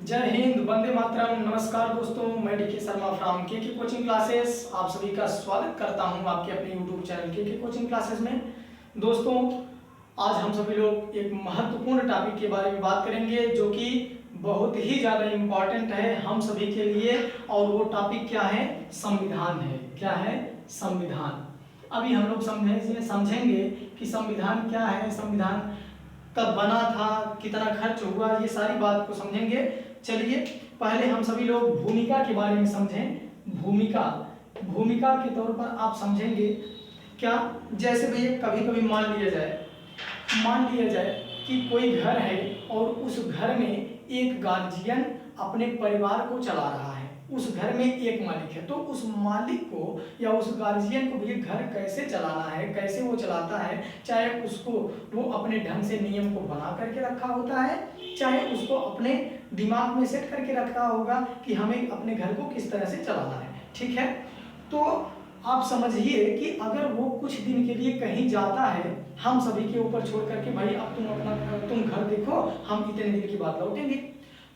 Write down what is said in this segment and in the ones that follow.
जय हिंद, वंदे मातरम। नमस्कार दोस्तों, मैं डीके शर्मा फ्रॉम के कोचिंग क्लासेस आप सभी का स्वागत करता हूं आपके अपने यूट्यूब चैनल के कोचिंग क्लासेस में। दोस्तों, आज हम सभी लोग एक महत्वपूर्ण टॉपिक के बारे में बात करेंगे जो कि बहुत ही ज़्यादा इम्पॉर्टेंट है हम सभी के लिए। और वो टॉपिक क्या है? संविधान है। क्या है? संविधान। अभी हम लोग समझेंगे कि संविधान क्या है, संविधान कब बना था, कितना खर्च हुआ, ये सारी बात को समझेंगे। चलिए पहले हम सभी लोग भूमिका के बारे में समझें। भूमिका के तौर पर आप समझेंगे क्या? जैसे भैया कभी कभी मान लिया जाए कि कोई घर है और उस घर में एक गार्जियन अपने परिवार को चला रहा है। उस घर में एक मालिक है, तो उस मालिक को या उस गार्जियन को भी घर कैसे चलाना है, कैसे वो चलाता है, चाहे उसको वो अपने ढंग से नियम को बना करके रखा होता है, चाहे उसको अपने दिमाग में सेट करके रखा होगा कि हमें अपने घर को किस तरह से चलाना है। ठीक है, तो आप समझिए कि अगर वो कुछ दिन के लिए कहीं जाता है हम सभी के ऊपर छोड़ करके, भाई अब तुम घर देखो, हम इतने दिन के बाद लौटेंगे,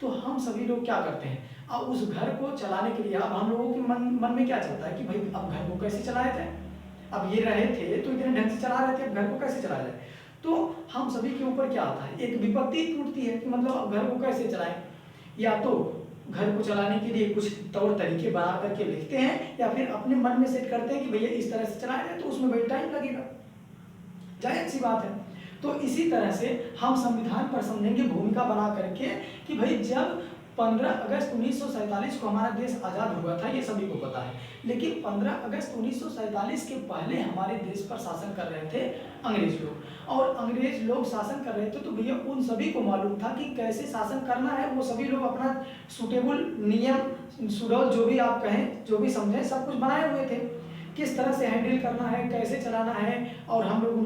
तो हम सभी लोग क्या करते हैं? अब उस घर को चलाने के लिए अब हम लोगों के मन में क्या चलता है कि भाई अब घर को कैसे चलाया जाए। अब ये रहे थे तो इतने ढंग से चला रहे थे, अब घर को कैसे चलाया जाए। तो हम सभी के ऊपर क्या आता है, एक विपत्ति टूटती है कि मतलब अब घर को कैसे चलाएं। या तो घर को चलाने के लिए कुछ तौर तरीके बना करके लिखते हैं, या फिर अपने मन में सेट करते हैं कि भैया इस तरह से चलाया जाए, तो उसमें भाई टाइम लगेगा, जाहिर सी बात है। तो इसी तरह से हम संविधान पर समझेंगे भूमिका बना करके कि भाई जब 15 अगस्त 1947 को हमारा देश आज़ाद हुआ था, ये सभी को पता है, लेकिन 15 अगस्त 1947 के पहले हमारे देश पर शासन कर रहे थे अंग्रेज लोग। और अंग्रेज लोग शासन कर रहे थे तो भैया उन सभी को मालूम था कि कैसे शासन करना है। वो सभी लोग अपना सूटेबल नियम सुडौल जो भी आप कहें, जो भी समझें, सब कुछ बनाए हुए थे, किस तरह से हैंडल करना है, कैसे चलाना है। और हम लोग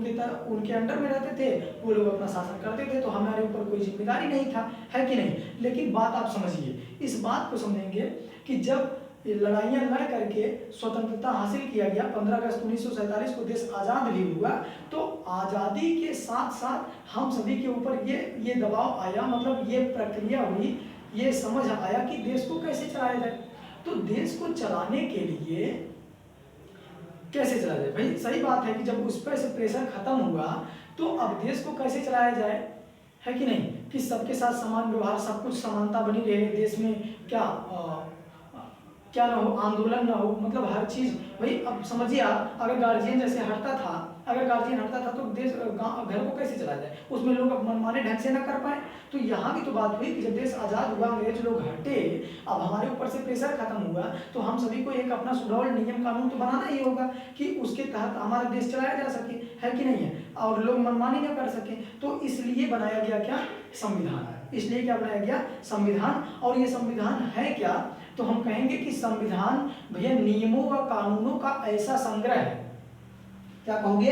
उनके अंडर में रहते थे, वो लोग अपना शासन करते थे, तो हमारे ऊपर कोई जिम्मेदारी नहीं था, है कि नहीं। लेकिन बात आप समझिए, इस बात को समझेंगे कि जब लड़ाइयाँ लड़ करके स्वतंत्रता हासिल किया गया, 15 अगस्त 1947 को देश आज़ाद भी हुआ, तो आज़ादी के साथ साथ हम सभी के ऊपर ये दबाव आया, मतलब ये प्रक्रिया हुई, ये समझ आया कि देश को कैसे चलाया जाए। तो देश को चलाने के लिए कैसे चलाया जाए? भाई सही बात है कि जब उस पर से प्रेशर खत्म हुआ तो अब देश को कैसे चलाया जाए, है कि नहीं, कि सबके साथ समान व्यवहार, सब कुछ समानता बनी रहे देश में, क्या ना हो, आंदोलन ना हो, मतलब हर चीज। भाई अब समझिए आप, अगर गार्जियन हटता था तो देश घर को कैसे चला जाए, उसमें लोग अब मनमाने ढंग से ना कर पाए। तो यहाँ भी तो बात हुई कि जब देश आज़ाद हुआ, अंग्रेज लोग हटे, अब हमारे ऊपर से प्रेशर खत्म हुआ, तो हम सभी को एक अपना सुडौल नियम कानून तो बनाना ही होगा कि उसके तहत हमारा देश चलाया जा सके, है कि नहीं है, और लोग मनमानी ना कर सके। तो इसलिए बनाया गया क्या? संविधान। इसलिए क्या बनाया गया? संविधान। और ये संविधान है क्या? तो हम कहेंगे कि संविधान भैया नियमों व कानूनों का ऐसा संग्रह है। क्या कहोगे?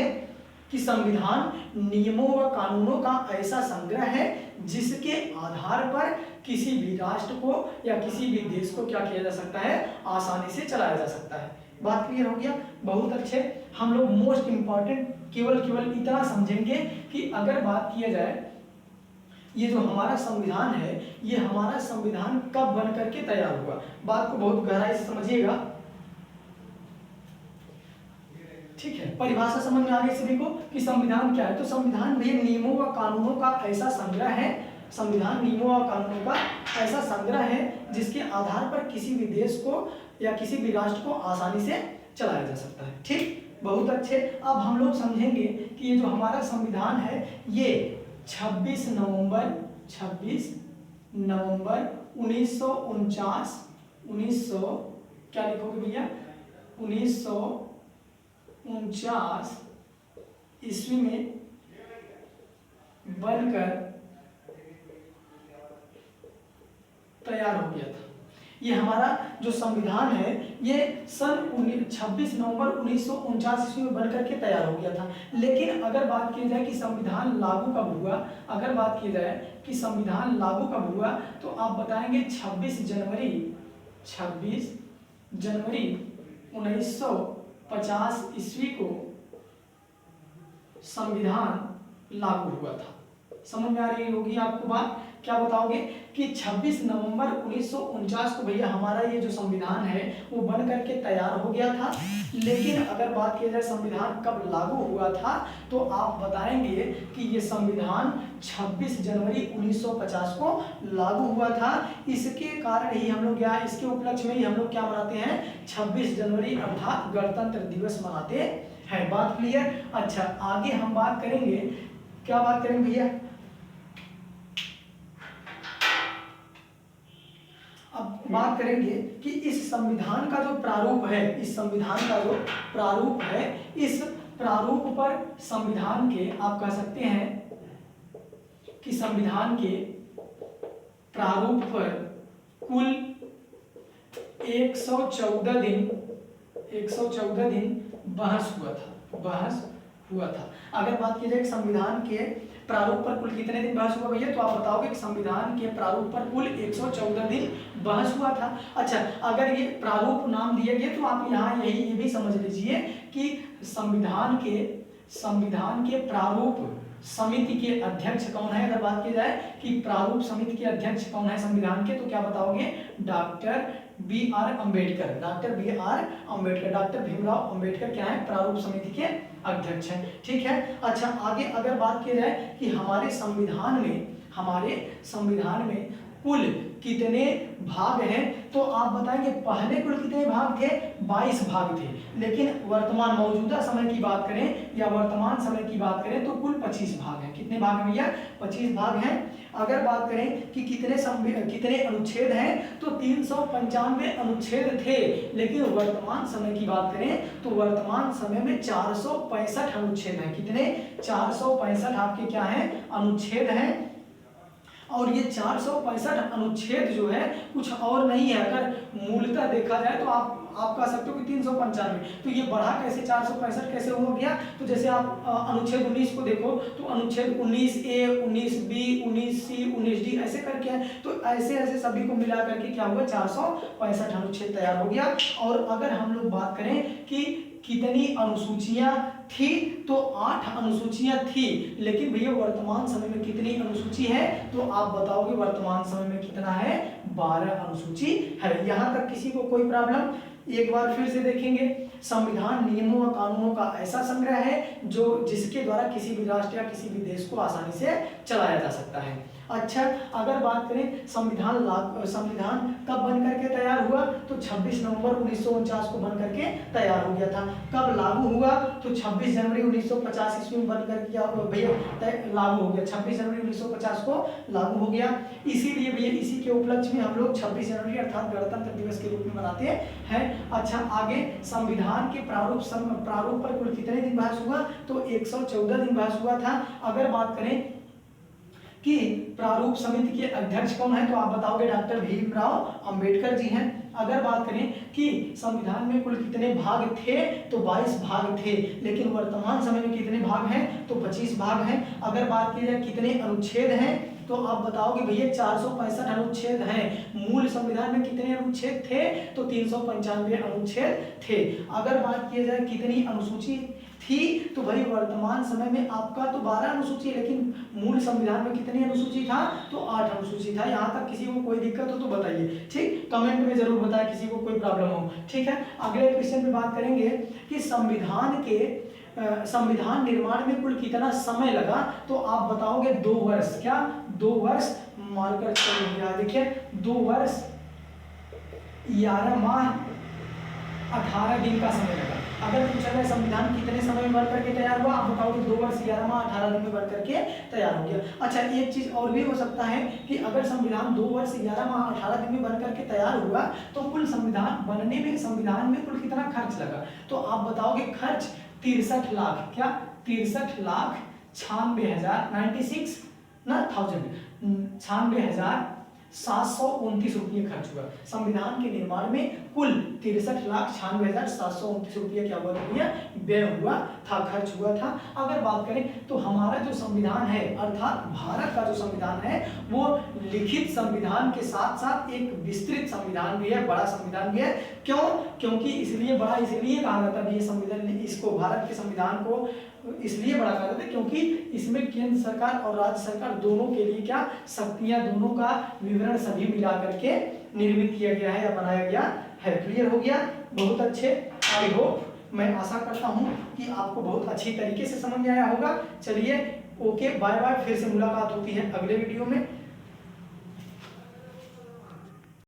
कि संविधान नियमों व कानूनों का ऐसा संग्रह है जिसके आधार पर किसी भी राष्ट्र को या किसी भी देश को क्या किया जा सकता है? आसानी से चलाया जा सकता है। बात क्लियर हो गया? बहुत अच्छे। हम लोग मोस्ट इंपॉर्टेंट केवल इतना समझेंगे कि अगर बात किया जाए, ये जो हमारा संविधान है, ये हमारा संविधान कब बन करके तैयार हुआ, बात को बहुत गहराई से समझिएगा। ठीक है, परिभाषा समझ में आ गई सभी को कि संविधान क्या है। तो संविधान भी नियमों व कानूनों का ऐसा संग्रह है, संविधान नियमों व कानूनों का ऐसा संग्रह है जिसके आधार पर किसी भी देश को या किसी भी राष्ट्र को आसानी से चलाया जा सकता है। ठीक, बहुत अच्छे। अब हम लोग समझेंगे कि ये जो हमारा संविधान है, ये 26 नवंबर 1949 क्या लिखोगे भैया? 1949 ईस्वी में बनकर तैयार हो गया था। ये हमारा जो संविधान है, ये सन 26 नवंबर 1949 ईस्वी में बनकर के तैयार हो गया था। लेकिन अगर बात की जाए कि संविधान लागू कब हुआ, तो आप बताएंगे 26 जनवरी 1950 ईस्वी को संविधान लागू हुआ था। समझ में आ रही होगी आपको बात। क्या बताओगे कि 26 नवंबर 1949 को भैया हमारा ये जो संविधान है वो बन करके तैयार हो गया था। लेकिन अगर बात की जाए संविधान कब लागू हुआ था, तो आप बताएंगे कि ये संविधान 26 जनवरी 1950 को लागू हुआ था। इसके कारण ही हम लोग इसके उपलक्ष्य में ही हम लोग क्या मनाते हैं, 26 जनवरी अर्थात गणतंत्र दिवस मनाते हैं। बात क्लियर। अच्छा, आगे हम बात करेंगे, क्या बात करेंगे भैया, अब बात करेंगे कि इस संविधान का जो प्रारूप है, इस संविधान का जो प्रारूप है, इस प्रारूप पर संविधान के आप कह सकते हैं कि संविधान के प्रारूप पर कुल 114 दिन बहस हुआ था। अगर बात की जाए संविधान के प्रारूप पर कुल कितने दिन बहस हुआ भैया, तो आप बताओगे कि संविधान के प्रारूप पर कुल 114 दिन बहस हुआ था। अच्छा, अगर ये प्रारूप नाम दिए गए तो आप यहाँ ये भी समझ लीजिए कि संविधान के प्रारूप समिति के अध्यक्ष कौन है। अगर बात की जाए कि प्रारूप समिति के अध्यक्ष कौन है संविधान के, तो क्या बताओगे, doctor B R Ambedkar. Doctor Bhimrao Ambedkar क्या है, प्रारूप समिति के अध्यक्ष हैं। ठीक है। अच्छा, आगे अगर बात की जाए कि हमारे संविधान में कुल कितने भाग हैं, तो आप बताएंगे पहले कुल कितने भाग थे, 22 भाग थे। लेकिन वर्तमान मौजूदा समय की बात करें या वर्तमान समय की बात करें तो कुल 25 भाग हैं। कितने भाग हैं भैया, 25 भाग हैं। अगर बात करें कि कितने अनुच्छेद हैं, तो 395 अनुच्छेद थे। लेकिन वर्तमान समय की बात करें तो वर्तमान समय में 465 अनुच्छेद हैं। कितने, 465 आपके क्या हैं, अनुच्छेद हैं। और ये 465 अनुच्छेद जो है कुछ और नहीं है। अगर मूलतः देखा जाए तो आप कह सकते हो कि 395, तो ये बढ़ा कैसे 465 कैसे हो गया, तो जैसे आप अनुच्छेद 19 को देखो तो अनुच्छेद 19A, 19B, 19C, 19D ऐसे करके है, तो ऐसे सभी को मिला करके क्या हुआ, 465 अनुच्छेद तैयार हो गया। और अगर हम लोग बात करें कि कितनी अनुसूचियां थी, तो 8 अनुसूचियां थी। लेकिन भैया वर्तमान समय में कितनी अनुसूची है, तो आप बताओगे वर्तमान समय में कितना है, 12 अनुसूची है। यहां तक किसी को कोई प्रॉब्लम, एक बार फिर से देखेंगे, संविधान नियमों और कानूनों का ऐसा संग्रह है जिसके द्वारा किसी भी राष्ट्र या किसी भी देश को आसानी से चलाया जा सकता है। अच्छा, अगर बात करें संविधान कब बन करके तैयार हुआ, तो 26 नवंबर 1949 को बन करके तैयार हो गया था। कब लागू हुआ, तो 26 जनवरी 1950 ईस्वी में बन करके भैया लागू हो गया। 26 जनवरी 1950 को लागू हो गया। इसीलिए भैया इसी के उपलक्ष्य में हम लोग 26 जनवरी अर्थात गणतंत्र दिवस के रूप में मनाते हैं। अच्छा, आगे संविधान के प्रारूप पर कुल कितने दिन बहस हुआ, तो 114 दिन बहस हुआ था। अगर बात करें कि प्रारूप समिति के अध्यक्ष कौन है, तो आप बताओगे डॉक्टर भीमराव अंबेडकर जी हैं। अगर बात करें कि संविधान में कुल कितने भाग थे, तो 22 भाग थे। लेकिन वर्तमान समय में कितने भाग हैं, तो 25 भाग हैं। अगर बात की जाए कितने अनुच्छेद हैं, तो आप बताओगे भैया 465 अनुच्छेद हैं। मूल संविधान में कितने अनुच्छेद थे, तो 395 अनुच्छेद थे। अगर बात की जाए कितनी अनुसूची थी, तो भाई वर्तमान समय में आपका तो 12 अनुसूची, लेकिन मूल संविधान में कितनी अनुसूची था, तो 8 अनुसूची था। यहाँ तक किसी को कोई दिक्कत हो तो बताइए, ठीक, कमेंट में जरूर बताएं किसी को कोई प्रॉब्लम हो। ठीक है, अगले क्वेश्चन पे बात करेंगे कि संविधान निर्माण में कुल कितना समय लगा, तो आप बताओगे 2 वर्ष। क्या, 2 वर्ष, मार्कर चलिए देखिए, 2 वर्ष 11 माह 18 दिन का समय लगा। अगर पूछा जाए संविधान कितने समय में बन करके तैयार हुआ, आप बताओगे 2 वर्ष 11 माह 18 दिन में बन करके तैयार हो गया। अच्छा, एक चीज और भी हो सकता है कि अगर संविधान 2 वर्ष 11 माह 18 दिन में बन करके तैयार हुआ, तो कुल संविधान बनने में संविधान में कुल कितना खर्च लगा, तो आप बताओगे खर्च 63 लाख, क्या 63 लाख 96,000 96,729 रुपये खर्च हुआ। संविधान के निर्माण में कुल 63,96,729 रुपया क्या हुआ था, व्यय हुआ था, खर्च हुआ था। अगर बात करें तो हमारा जो संविधान है अर्थात भारत का जो संविधान है वो लिखित संविधान के साथ साथ एक विस्तृत संविधान भी है, बड़ा संविधान भी है। क्यों? क्योंकि इसलिए बड़ा इसलिए कहा जाता है ये संविधान, इसको भारत के संविधान को इसलिए बड़ा कहा जाता है क्योंकि इसमें केंद्र सरकार और राज्य सरकार दोनों के लिए क्या शक्तियां, दोनों का विवरण सभी मिला करके निर्मित किया गया है या बनाया गया है। क्लियर हो गया? बहुत अच्छे। आई होप, मैं आशा करता हूं कि आपको बहुत अच्छी तरीके से समझ में आया होगा। चलिए ओके, बाय बाय, फिर से मुलाकात होती है अगले वीडियो में।